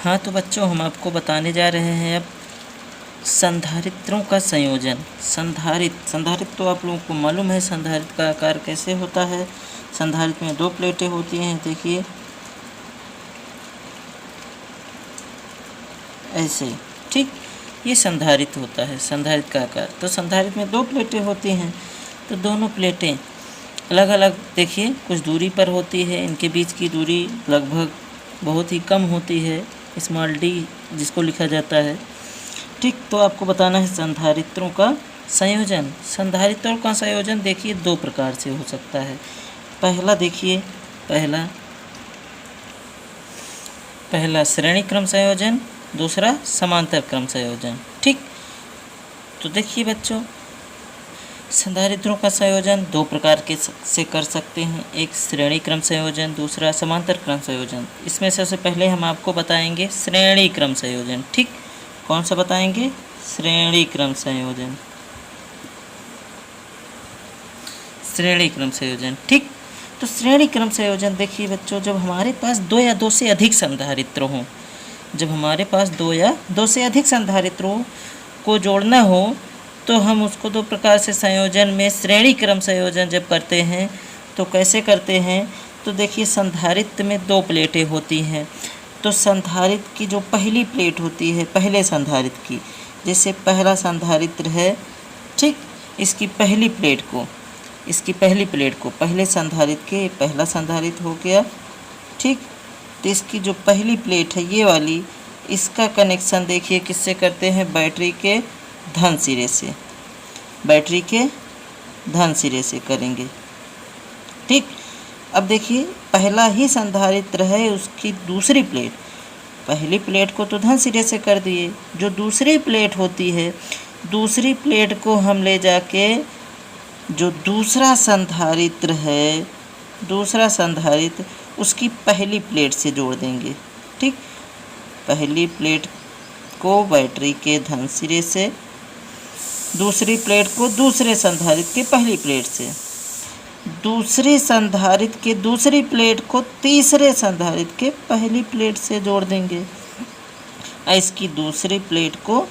हाँ तो बच्चों, हम आपको बताने जा रहे हैं अब संधारित्रों का संयोजन। संधारित्र तो आप लोगों को मालूम है संधारित्र का आकार कैसे होता है। संधारित्र में दो प्लेटें होती हैं, देखिए ऐसे, ठीक। ये संधारित्र होता है, संधारित्र का आकार। तो संधारित्र में दो प्लेटें होती हैं, तो दोनों प्लेटें अलग अलग देखिए कुछ दूरी पर होती है। इनके बीच की दूरी लगभग बहुत ही कम होती है, स्मॉल डी जिसको लिखा जाता है, ठीक। तो आपको बताना है संधारित्रों का संयोजन। संधारित्रों का संयोजन देखिए दो प्रकार से हो सकता है। पहला देखिए, पहला श्रेणी क्रम संयोजन, दूसरा समांतर क्रम संयोजन, ठीक। तो देखिए बच्चों, संधारित्रों का संयोजन दो प्रकार के से कर सकते हैं, एक श्रेणी क्रम संयोजन, दूसरा समांतर क्रम संयोजन। इसमें सबसे पहले हम आपको बताएंगे श्रेणी क्रम संयोजन, ठीक। कौन सा बताएंगे? श्रेणी क्रम संयोजन, श्रेणी क्रम संयोजन, ठीक। तो श्रेणी क्रम संयोजन देखिए बच्चों, जब हमारे पास दो या दो से अधिक संधारित्र हों, जब हमारे पास दो या दो से अधिक संधारित्रों को जोड़ना हो तो हम उसको दो प्रकार से संयोजन में श्रेणी क्रम संयोजन जब करते हैं तो कैसे करते हैं? तो देखिए संधारित्र में दो प्लेटें होती हैं, तो संधारित्र की जो पहली प्लेट होती है, पहले संधारित्र की, जैसे पहला संधारित्र है, ठीक, इसकी पहली प्लेट को पहले संधारित्र के पहला संधारित्र हो गया, ठीक। तो इसकी जो पहली प्लेट है ये वाली, इसका कनेक्शन देखिए किससे करते हैं? बैटरी के धन सिरे से, बैटरी के धन सिरे से करेंगे, ठीक। अब देखिए पहला ही संधारित्र है, उसकी दूसरी प्लेट, पहली प्लेट को तो धन सिरे से कर दिए, जो दूसरी प्लेट होती है, दूसरी प्लेट को हम ले जाके जो दूसरा संधारित्र है, दूसरा संधारित्र उसकी पहली प्लेट से जोड़ देंगे, ठीक। पहली प्लेट को बैटरी के धन सिरे से, दूसरी प्लेट को दूसरे संधारित्र के पहली प्लेट से, दूसरे संधारित्र के दूसरी प्लेट को तीसरे संधारित्र के पहली प्लेट से जोड़ देंगे। इसकी दूसरी प्लेट को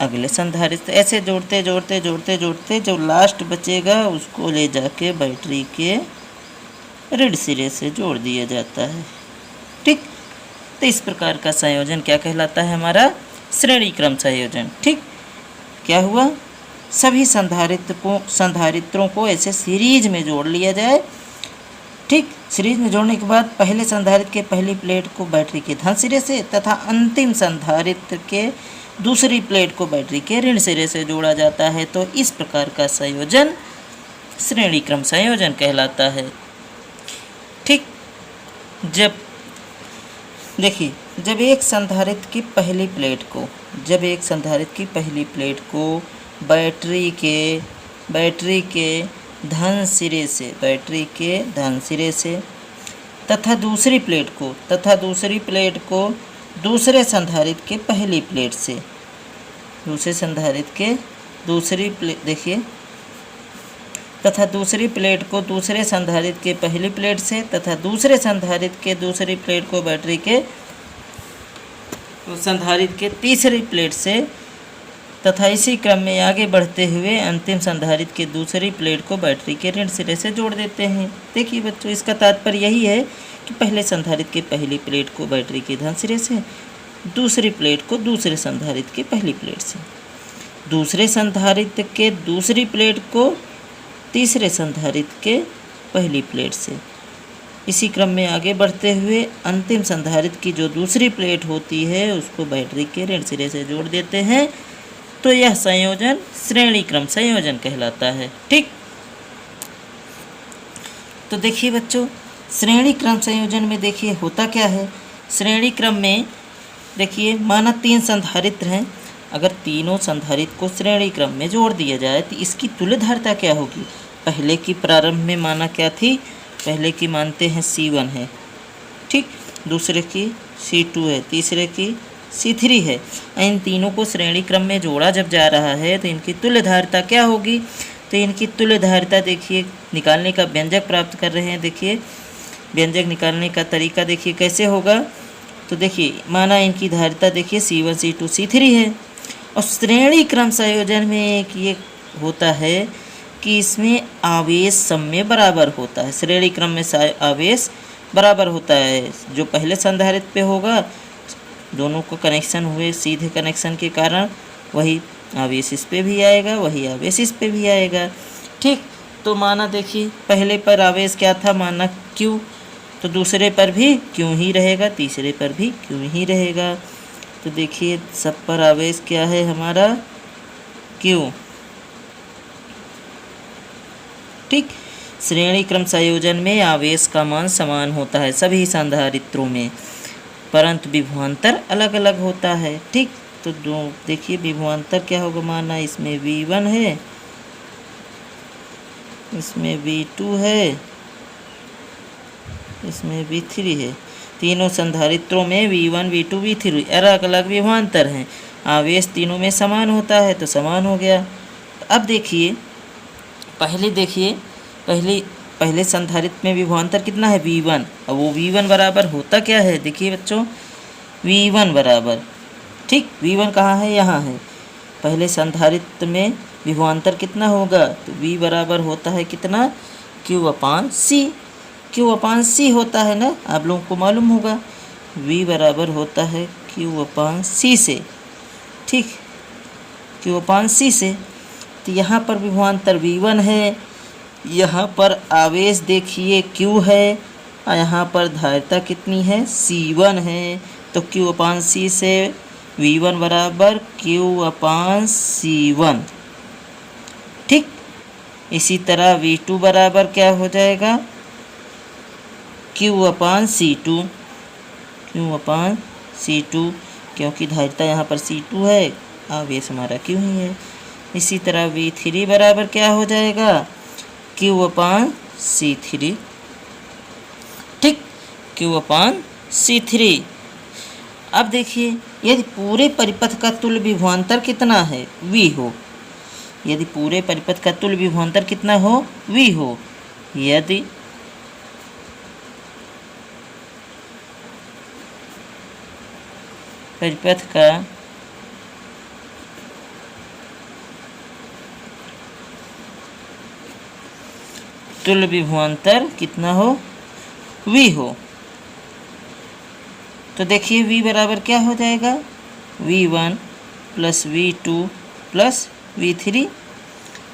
अगले संधारित्र, ऐसे जोड़ते जोड़ते जोड़ते जोड़ते जो लास्ट बचेगा उसको ले जाके बैटरी के ऋण सिरे से जोड़ दिया जाता है, ठीक। तो इस प्रकार का संयोजन क्या कहलाता है? हमारा श्रेणी क्रम संयोजन, ठीक। क्या हुआ? सभी संधारित्रों को ऐसे सीरीज में जोड़ लिया जाए, ठीक। सीरीज में जोड़ने के बाद पहले संधारित्र के पहली प्लेट को बैटरी के धन सिरे से तथा अंतिम संधारित्र के दूसरी प्लेट को बैटरी के ऋण सिरे से जोड़ा जाता है। तो इस प्रकार का संयोजन श्रेणी क्रम संयोजन कहलाता है, ठीक। जब देखिए, जब एक संधारित्र की पहली प्लेट को, बैटरी के धन सिरे से तथा दूसरी प्लेट को दूसरे संधारित्र के पहली प्लेट से, दूसरे संधारित्र के दूसरी प्लेट देखिए, तथा दूसरी प्लेट को दूसरे संधारित्र के पहली प्लेट से तथा दूसरे संधारित्र के दूसरी प्लेट को बैटरी के संधारित्र के तीसरी प्लेट से तथा इसी क्रम में आगे बढ़ते हुए अंतिम संधारित्र के दूसरी प्लेट को बैटरी के ऋण सिरे से जोड़ देते हैं। देखिए बच्चों, इसका तात्पर्य यही है कि पहले संधारित्र के पहली प्लेट को बैटरी के धन सिरे से, दूसरी प्लेट को दूसरे संधारित्र के पहली प्लेट से, दूसरे संधारित्र के दूसरी प्लेट को तीसरे संधारित्र के पहली प्लेट से, इसी क्रम में आगे बढ़ते हुए अंतिम संधारित्र की जो दूसरी प्लेट होती है उसको बैटरी के ऋण सिरे से जोड़ देते हैं। तो यह संयोजन श्रेणी क्रम संयोजन कहलाता है, ठीक। तो देखिए बच्चों, श्रेणी क्रम संयोजन में देखिए होता क्या है। श्रेणी क्रम में देखिए, माना 3 संधारित्र हैं, अगर तीनों संधारित्र को श्रेणी क्रम में जोड़ दिया जाए तो इसकी तुल्यधारिता क्या होगी? पहले की प्रारंभ में माना क्या थी? पहले की मानते हैं C1 है, ठीक, दूसरे की C2 है, तीसरे की C3 है। इन तीनों को श्रेणी क्रम में जोड़ा जब जा रहा है तो इनकी तुल्यधारिता क्या होगी? तो इनकी तुल्यधारिता देखिए, निकालने का व्यंजक प्राप्त कर रहे हैं। देखिए व्यंजक निकालने का तरीका देखिए कैसे होगा। तो देखिए माना इनकी धारिता देखिए C1 C2 C3 है। और श्रेणी क्रम संयोजन में एक ये होता है कि इसमें आवेश सम में बराबर होता है। श्रेणी क्रम में आवेश बराबर होता है। जो पहले संधारित्र पे होगा, दोनों को कनेक्शन हुए सीधे कनेक्शन के कारण, वही आवेश इस पे भी आएगा, वही आवेश इस पे भी आएगा। ठीक, तो माना देखिए पहले पर आवेश क्या था, माना Q, तो दूसरे पर भी Q ही रहेगा, तीसरे पर भी Q ही रहेगा। तो देखिए सब पर आवेश क्या है हमारा, Q। ठीक, श्रेणी क्रम संयोजन में आवेश का मान समान होता है सभी संधारित्रों में, परंतु विभवांतर अलग अलग होता है। ठीक, तो देखिए विभवांतर क्या होगा, माना इसमें V1 है, इसमें V2 है, इसमें V3 है। तीनों संधारित्रों में V1 V2 V3 अलग अलग विभवांतर हैं। आवेश तीनों में समान होता है तो समान हो गया। अब देखिए पहले संधारित्र में विभवांतर कितना है, V1। अब वो V1 बराबर होता क्या है, देखिए बच्चों V1 बराबर, ठीक V1 कहाँ है, यहाँ है। पहले संधारित्र में विभवांतर कितना होगा, तो V बराबर होता है कितना, Q/C। Q/C होता है ना, आप लोगों को मालूम होगा। V बराबर होता है Q/C से, ठीक Q/C से। तो यहाँ पर विभवांतर V1 है, यहाँ पर आवेश देखिए Q है, और यहाँ पर धारिता कितनी है, C1 है। तो Q/C से V1 बराबर Q/C1। ठीक, इसी तरह V2 बराबर क्या हो जाएगा, Q/C2। Q/C2 क्योंकि धारिता यहाँ पर C2 है, आवेश हमारा Q ही है। इसी तरह V3 बराबर क्या हो जाएगा, Q/C3। ठीक, Q/C3। अब देखिए यदि पूरे परिपथ का तुल्य विभवांतर कितना है, V हो, यदि पूरे परिपथ का तुल्य विभवांतर कितना हो, V हो, यदि परिपथ का तुल्य विभवांतर कितना हो, V हो, तो देखिए V बराबर क्या हो जाएगा, V1 + V2 + V3,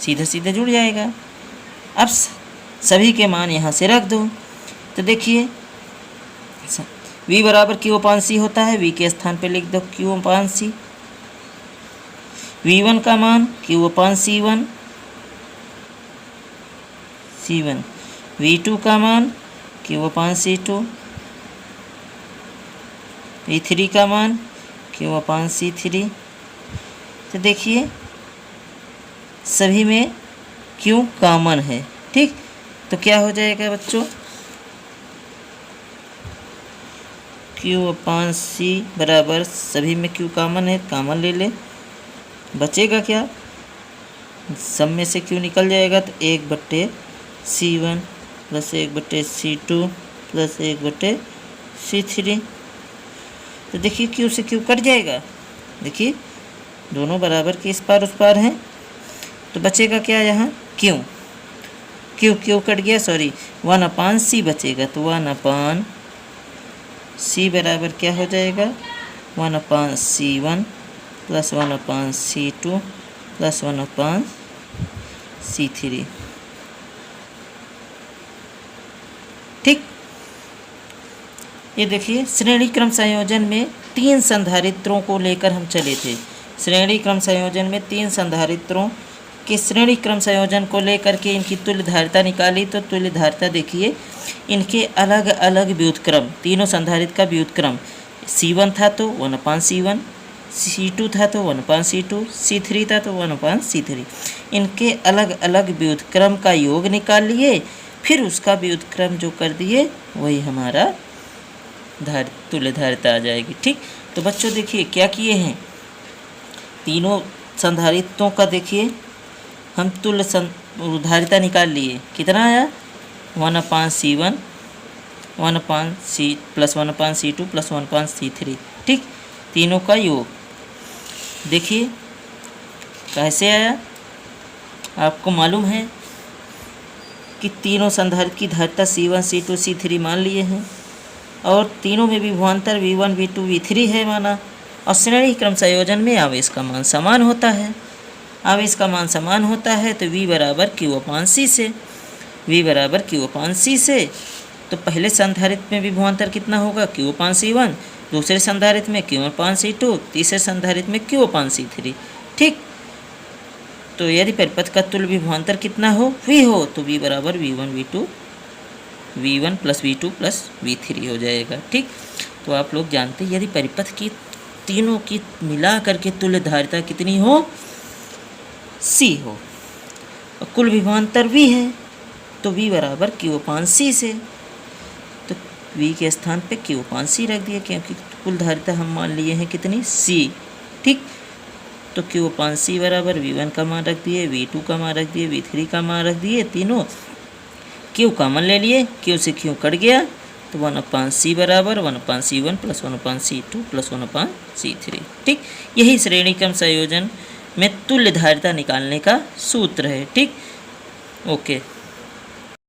सीधा सीधा जुड़ जाएगा। अब सभी के मान यहाँ से रख दो। तो देखिए V बराबर Q/C होता है, V के स्थान पे लिख दो Q/C। V1 का मान Q/C1 C1, V2 का मान Q/C2, V3 का मान Q/C3। तो देखिए सभी में Q कॉमन है। ठीक, तो क्या हो जाएगा बच्चों, Q/C बराबर, सभी में Q कॉमन है, कॉमन ले ले, बचेगा क्या, सब में से Q निकल जाएगा, तो 1/C1 + 1/C2 + 1/C3। तो देखिए Q से Q कट जाएगा, देखिए दोनों बराबर के इस पार उस पार हैं, तो बचेगा क्या यहाँ, Q कट गया, सॉरी 1/C बचेगा। तो 1/C बराबर क्या हो जाएगा, 1/C1 + 1/C2 + 1/C3। ठीक, ये देखिए श्रेणी क्रम संयोजन में 3 संधारित्रों को लेकर हम चले थे। श्रेणी क्रम संयोजन में 3 संधारित्रों के श्रेणी क्रम संयोजन को लेकर के इनकी तुल्य धारिता निकाली। तो तुल्य धारिता देखिए इनके अलग अलग व्युत्क्रम, तीनों संधारित्र का व्युत्क्रम C1 था तो 1/C1, C2 था तो 1/C2, C3 था तो 1/C3। इनके अलग अलग व्युत्क्रम का योग निकाल लिए, फिर उसका व्युत्क्रम जो कर दिए वही हमारा तुल्य धारिता आ जाएगी। ठीक, तो बच्चों देखिए क्या किए हैं, तीनों संधारित्रों का देखिए हम तुल्य धारिता निकाल लिए। कितना आया, 1/C1 1/C+1/C2 प्लस 1/C3, ठीक, तीनों का योग। देखिए कैसे आया, आपको मालूम है कि तीनों संधारित्र की धारिता C1 C2 C3 मान लिए हैं और तीनों में विभवांतर V1 V2 V3 है माना, और श्रेणी क्रम संयोजन में आवेश का मान समान होता है। आवेश का मान समान होता है तो V बराबर Q/C से, V बराबर Q/C से, तो पहले संधारित्र में विभवांतर कितना होगा Q/C1, दूसरे संधारित्र में Q/C2, तीसरे संधारित्र में Q/C3, ठीक। तो यदि परिपथ का तुल्य विभवांतर कितना हो, V हो, तो V बराबर V1 plus V2 plus V3 हो जाएगा, ठीक। तो आप लोग जानते हैं यदि परिपथ की तीनों की मिला करके तुल्य धारिता कितनी हो, C हो, और कुल विभवांतर V है, तो V बराबर Q/C से, तो V के स्थान पे Q/C रख दिए क्योंकि कुल धारिता हम मान लिए हैं कितनी, C, ठीक। तो Q/C बराबर V1 का मान रख दिए, V2 का मान रख दिए, V3 का मान रख दिए, तीनों Q कॉमन ले लिए, Q से Q कट गया, तो 1/C बराबर 1/C1 plus 1/C2 plus 1/C3, ठीक। यही श्रेणी क्रम संयोजन में तुल्य धारिता निकालने का सूत्र है, ठीक। ओके।